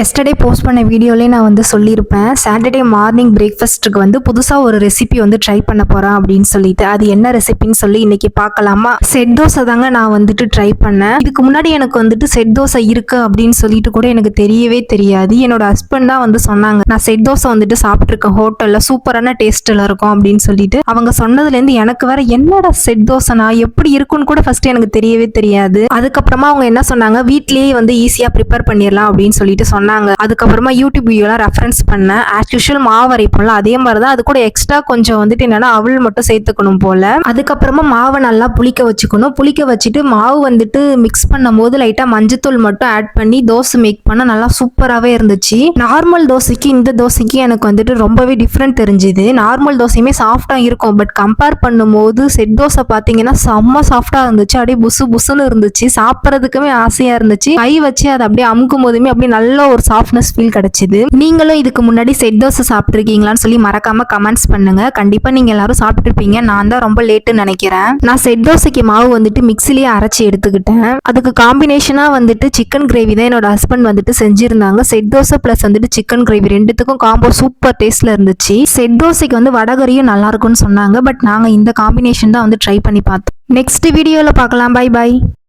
Yesterday post பண்ண வீடியோலேயே நான் வந்து சொல்லியிருப்பேன், சாட்டர்டே மார்னிங் பிரேக்ஃபாஸ்ட்டுக்கு வந்து புதுசாக ஒரு ரெசிபி வந்து ட்ரை பண்ண போகிறேன் அப்படின்னு சொல்லிட்டு. அது என்ன ரெசிபின்னு சொல்லி இன்னைக்கு பார்க்கலாமா? செட் தோசை தாங்க நான் வந்துட்டு ட்ரை பண்ணேன். இதுக்கு முன்னாடி எனக்கு வந்துட்டு செட் தோசை இருக்கு அப்படின்னு சொல்லிட்டு கூட எனக்கு தெரியவே தெரியாது. என்னோட ஹஸ்பண்ட் தான் வந்து சொன்னாங்க, நான் செட் தோசை வந்துட்டு சாப்பிட்ருக்கேன் ஹோட்டலில், சூப்பரான டேஸ்ட்டில் இருக்கும் அப்படின்னு சொல்லிட்டு. அவங்க சொன்னதுலேருந்து எனக்கு வேற என்னடா செட் தோசைனா எப்படி இருக்குன்னு கூட ஃபர்ஸ்ட் எனக்கு தெரியவே தெரியாது. அதுக்கப்புறமா அவங்க என்ன சொன்னாங்க, வீட்லேயே வந்து ஈஸியாக ப்ரிப்பேர் பண்ணிடலாம் அப்படின்னு சொல்லிட்டு சொன்னாங்க. அதுக்கப்புறமா யூடியூப் வீடியோலாம் ரெஃபரன்ஸ் பண்ணேன். ஆஸ் யூஷுவல் மாவு அரைப்போம்ல அதே மாதிரி தான், அது கூட எக்ஸ்ட்ரா கொஞ்சம் வந்துட்டு என்னன்னா அவள் மட்டும் சேர்த்துக்கணும் போல. அதுக்கப்புறமா மாவை நல்லா புளிக்க வச்சுக்கணும். புளிக்க வச்சுட்டு மாவு வந்துட்டு மிக்ஸ் பண்ணும் போது லைட்டா மஞ்சத்தூள் மட்டும் ஆட் பண்ணி தோசை மேக் பண்ண நல்லா சூப்பராகவே இருந்துச்சு. நார்மல் தோசைக்கு இந்த தோசைக்கு எனக்கு வந்துட்டு ரொம்பவே டிஃப்ரெண்ட் தெரிஞ்சுது. நார்மல் தோசையுமே சாஃப்டா இருக்கும், பட் கம்பேர் பண்ணும்போது செட் தோசை பார்த்தீங்கன்னா செம்ம சாஃப்டா இருந்துச்சு. அப்படியே புசு புசுன்னு இருந்துச்சு, சாப்பிட்றதுக்குமே ஆசையா இருந்துச்சு. கை வச்சு அதை அப்படியே அமுக்கும் போதுமே அப்படியே நல்ல ஒரு சாஃப்ட்னஸ் ஃபீல் கிடைச்சிது. நீங்களும் இதுக்கு முன்னாடி செட் தோசை சாப்பிட்ருக்கீங்களான்னு சொல்லி மறக்காம கமெண்ட்ஸ் பண்ணுங்க. கண்டிப்பா நீங்க எல்லாரும் சாப்பிட்டுருப்பீங்க, நான் தான் ரொம்ப லேட்டுன்னு நினைக்கிறேன். நான் செட் தோசைக்கு மாவு வந்துட்டு மிக்சிலேயே அரைச்சி எடுத்துக்கிட்டேன். அதுக்கு காம்பினேஷனா வந்துட்டு சிக்கன் கிரேவி தான் என்னோட ஹஸ்பண்ட் வந்துட்டு செஞ்சிருந்தாங்க. செட் தோசை பிளஸ் வந்துட்டு சிக்கன் கிரேவி ரெண்டுத்துக்கும் காம்போ சூப்பர் டேஸ்ட்ல இருந்துச்சு. செட் தோசைக்கு வந்து வடகரியும் நல்லா இருக்கும்னு சொன்னாங்க, பட் நாங்க இந்த காம்பினேஷன் தான் வந்து ட்ரை பண்ணி பார்த்தோம். நெக்ஸ்ட் வீடியோல பார்க்கலாம். Bye by.